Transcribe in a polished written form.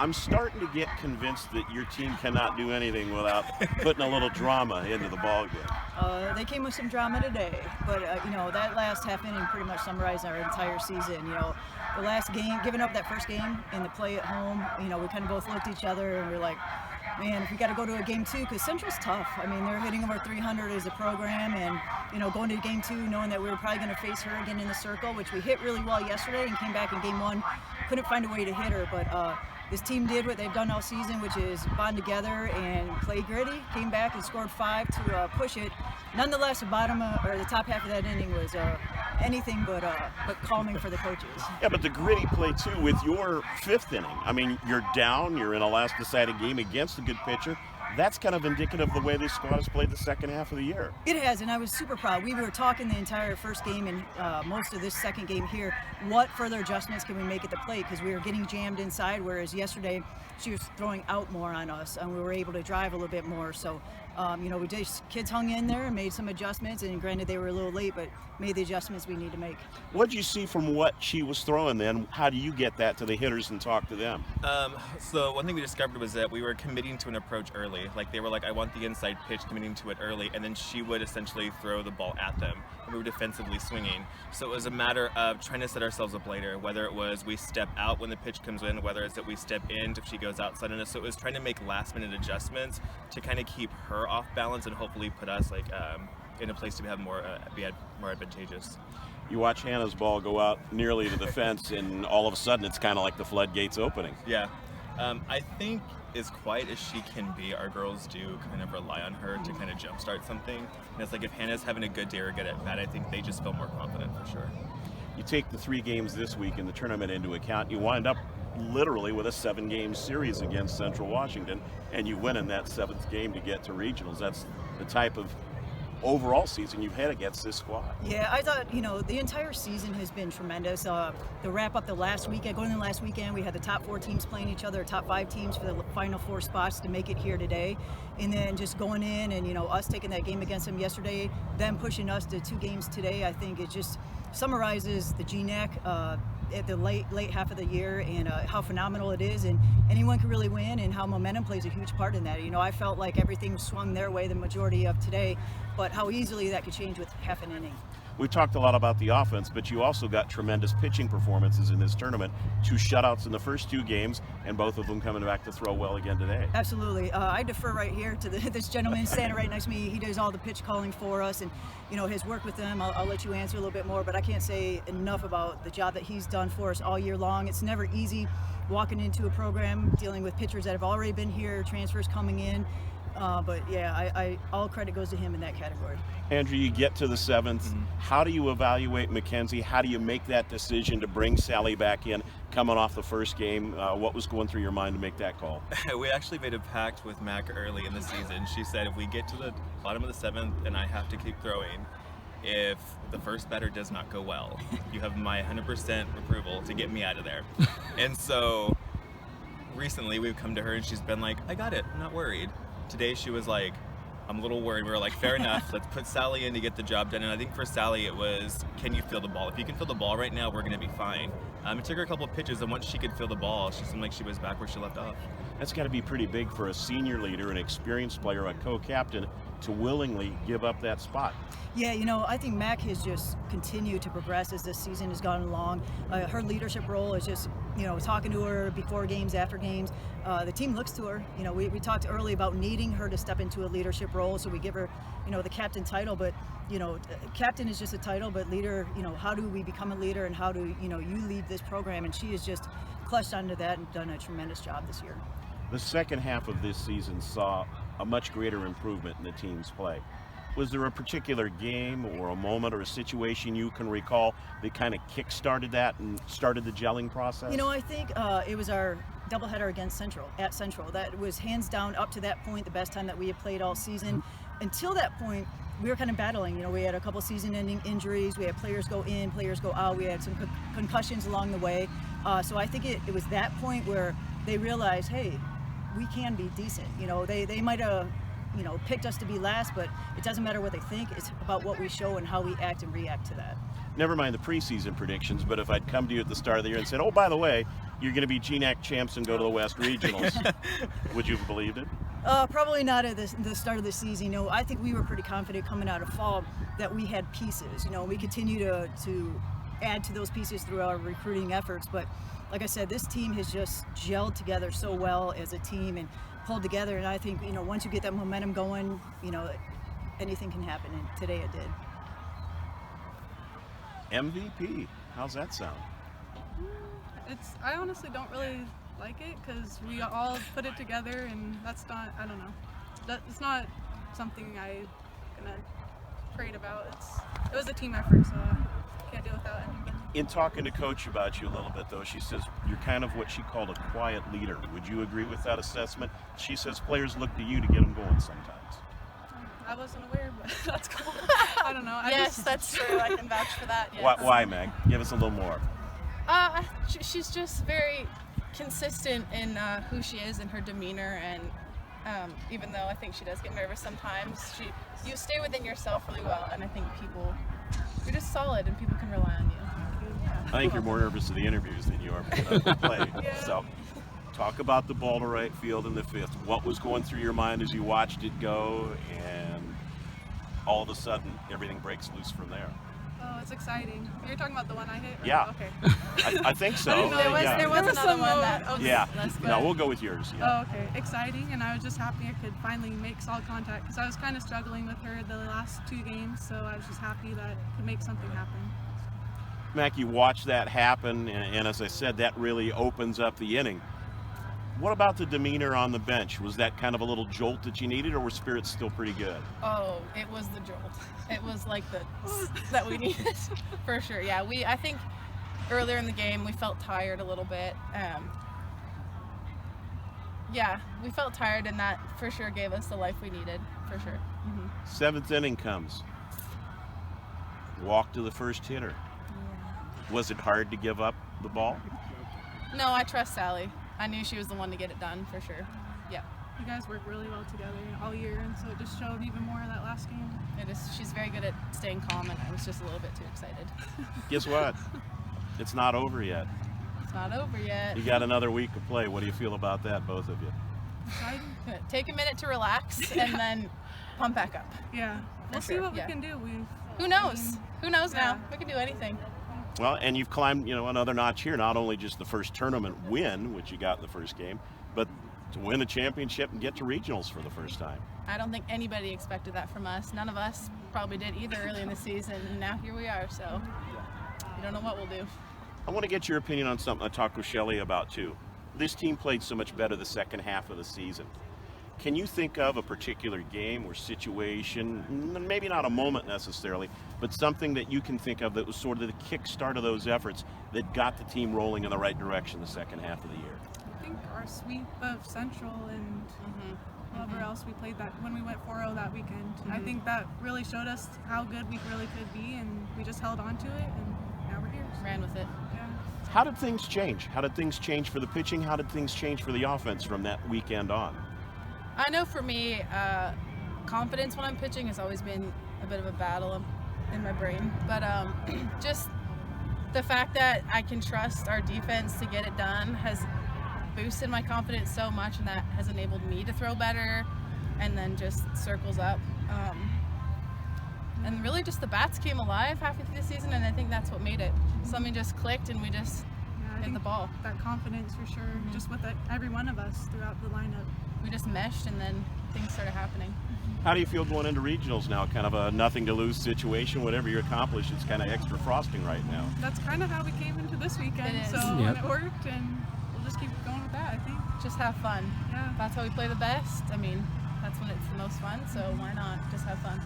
I'm starting to get convinced that your team cannot do anything without putting a little drama into the ball game. They came with some drama today, but that last half inning pretty much summarized our entire season. The last game, giving up that first game and the play at home, we kind of both looked at each other and we're like, man, if we got to go to a game 2, because Central's tough. I mean, they're hitting over 300 as a program, and going to game 2, knowing that we were probably going to face her again in the circle, which we hit really well yesterday and came back in game 1, couldn't find a way to hit her, but this team did what they've done all season, which is bond together and play gritty. Came back and scored 5 to push it. Nonetheless, the top half of that inning was anything but calming for the coaches. Yeah, but the gritty play too with your 5th inning. I mean, you're down. You're in a last decided game against a good pitcher. That's kind of indicative of the way this squad has played the second half of the year. It has, and I was super proud. We were talking the entire first game and most of this second game here, what further adjustments can we make at the plate, because we were getting jammed inside, whereas yesterday she was throwing out more on us, and we were able to drive a little bit more. So, kids hung in there and made some adjustments, and granted they were a little late, but made the adjustments we need to make. What did you see from what she was throwing then? How do you get that to the hitters and talk to them? So one thing we discovered was that we were committing to an approach early. Like they were like, I want the inside pitch, committing to it early, and then she would essentially throw the ball at them. And we were defensively swinging. So it was a matter of trying to set ourselves up later, whether it was we step out when the pitch comes in, whether it's that we step in if she goes outside on us. So it was trying to make last minute adjustments to kind of keep her off balance and hopefully put us in a place to have more advantageous. You watch Hannah's ball go out nearly to the fence, and all of a sudden it's kind of like the floodgates opening. Yeah. I think as quiet as she can be, our girls do kind of rely on her to kind of jumpstart something. And it's like if Hannah's having a good day or good at bat, I think they just feel more confident for sure. You take the 3 games this week in the tournament into account, you wind up literally with a 7-game series against Central Washington, and you win in that 7th game to get to regionals. That's the type of overall season you've had against this squad. Yeah, I thought, the entire season has been tremendous. The wrap up the last weekend, going into the last weekend, we had the top 4 teams playing each other, top 5 teams for the final 4 spots to make it here today. And then just going in and, us taking that game against them yesterday, them pushing us to 2 games today, I think it just summarizes the GNAC at the late half of the year and how phenomenal it is, and anyone can really win, and how momentum plays a huge part in that. I felt like everything swung their way the majority of today, but how easily that could change with half an inning. We've talked a lot about the offense, but you also got tremendous pitching performances in this tournament. 2 shutouts in the first 2 games, and both of them coming back to throw well again today. Absolutely. I defer right here to this gentleman standing right next to me. He does all the pitch calling for us, and his work with them, I'll let you answer a little bit more, but I can't say enough about the job that he's done for us all year long. It's never easy walking into a program dealing with pitchers that have already been here, transfers coming in. But yeah, I all credit goes to him in that category. Andrew, you get to the 7th. How do you evaluate Mckenzie? How do you make that decision to bring Sally back in coming off the first game? What was going through your mind to make that call? We actually made a pact with Mac early in the season. She said if we get to the bottom of the 7th and I have to keep throwing, if the first batter does not go well, you have my 100% approval to get me out of there. And so recently we've come to her and she's been like, I got it, I'm not worried. Today she was like, I'm a little worried. We were like, fair enough, let's put Sally in to get the job done. And I think for Sally it was, can you feel the ball? If you can feel the ball right now, we're gonna be fine. It took her a couple of pitches, and once she could feel the ball, she seemed like she was back where she left off. That's got to be pretty big for a senior leader, an experienced player, a co-captain, to willingly give up that spot. Yeah, I think Mac has just continued to progress as this season has gone along. Her leadership role is just, talking to her before games, after games. The team looks to her. We talked early about needing her to step into a leadership role, so we give her, the captain title. But, captain is just a title, but leader, how do we become a leader, and how do, you lead this program? And she has just clutched onto that and done a tremendous job this year. The second half of this season saw a much greater improvement in the team's play. Was there a particular game or a moment or a situation you can recall that kind of kick-started that and started the gelling process? I think it was our doubleheader against at Central. That was hands down up to that point the best time that we had played all season. Until that point, we were kind of battling. We had a couple season-ending injuries. We had players go in, players go out. We had some concussions along the way. So I think it was that point where they realized, hey, we can be decent. They might have picked us to be last, but it doesn't matter what they think. It's about what we show and how we act and react to that. Never mind the preseason predictions, but if I'd come to you at the start of the year and said, oh, by the way, you're going to be GNAC champs and go to the West Regionals. Would you have believed it? Probably not at the start of the season. You know, I think we were pretty confident coming out of fall that we had pieces. You know, we continue to add to those pieces through our recruiting efforts. But like I said, this team has just gelled together so well as a team and pulled together. And I think, you know, once you get that momentum going, you know, anything can happen. And today it did. MVP. How's that sound? I honestly don't really like it because we all put it together, and that's not, I don't know. It's not something I'm gonna prate about. It was a team effort, so I can't do without it. In talking to Coach about you a little bit, though, she says you're kind of what she called a quiet leader. Would you agree with that assessment? She says players look to you to get them going sometimes. I wasn't aware, but that's cool. I don't know. Yes, that's true. I can vouch for that. Yes. Why, Meg? Give us a little more. She's just very consistent in who she is and her demeanor, and even though I think she does get nervous sometimes, you stay within yourself really well, and I think you're just solid and people can rely on you. I think you're more nervous in the interviews than you are for the play. Yeah. So, talk about the ball to right field in the fifth. What was going through your mind as you watched it go, and all of a sudden everything breaks loose from there? Oh, it's exciting. You're talking about the one I hit? Or- Yeah. Okay. I think so. I didn't know There was yeah. another some one mode. that Okay. Yeah. That's good. No, we'll go with yours. Yeah. Oh, okay. Exciting, and I was just happy I could finally make solid contact because I was kind of struggling with her the last 2 games, so I was just happy that I could make something happen. Mac, you watch that happen, and as I said, that really opens up the inning. What about the demeanor on the bench? Was that kind of a little jolt that you needed, or were spirits still pretty good? Oh, it was the jolt. It was like the that we needed for sure. Yeah, I think earlier in the game we felt tired a little bit. Yeah, we felt tired, and that for sure gave us the life we needed, for sure. Mm-hmm. 7th inning comes. Walk to the first hitter. Was it hard to give up the ball? No, I trust Sally. I knew she was the one to get it done, for sure. Yeah. You guys work really well together all year, and so it just showed even more in that last game. She's very good at staying calm, and I was just a little bit too excited. Guess what? It's not over yet. It's not over yet. You got another week to play. What do you feel about that, both of you? Exciting? Take a minute to relax and then pump back up. Yeah. We'll see sure, what yeah. we can do. Who knows? Who knows Yeah. now? We can do anything. Well, and you've climbed, another notch here. Not only just the first tournament win, which you got in the first game, but to win a championship and get to regionals for the first time. I don't think anybody expected that from us. None of us probably did either early in the season, and now here we are, so we don't know what we'll do. I want to get your opinion on something I talked with Shelley about too. This team played so much better the second half of the season. Can you think of a particular game or situation, maybe not a moment necessarily, but something that you can think of that was sort of the kickstart of those efforts that got the team rolling in the right direction the second half of the year? I think our sweep of Central and whoever else we played that when we went 4-0 that weekend. I think that really showed us how good we really could be, and we just held on to it, and now we're here. Ran with it. Yeah. How did things change? How did things change for the pitching? How did things change for the offense from that weekend on? I know for me, confidence when I'm pitching has always been a bit of a battle in my brain, but just the fact that I can trust our defense to get it done has boosted my confidence so much, and that has enabled me to throw better and then just circles up. And really just the bats came alive halfway through the season, and I think that's what made it. Something just clicked and we just I hit think the ball. That confidence for sure, just with every one of us throughout the lineup. We just meshed, and then things started happening. How do you feel going into regionals now? Kind of a nothing to lose situation. Whatever you accomplish, it's kind of extra frosting right now. That's kind of how we came into this weekend. It is. So Yep. and it worked, and we'll just keep going with that, I think. Just have fun. Yeah. That's how we play the best. I mean, that's when it's the most fun, so why not just have fun?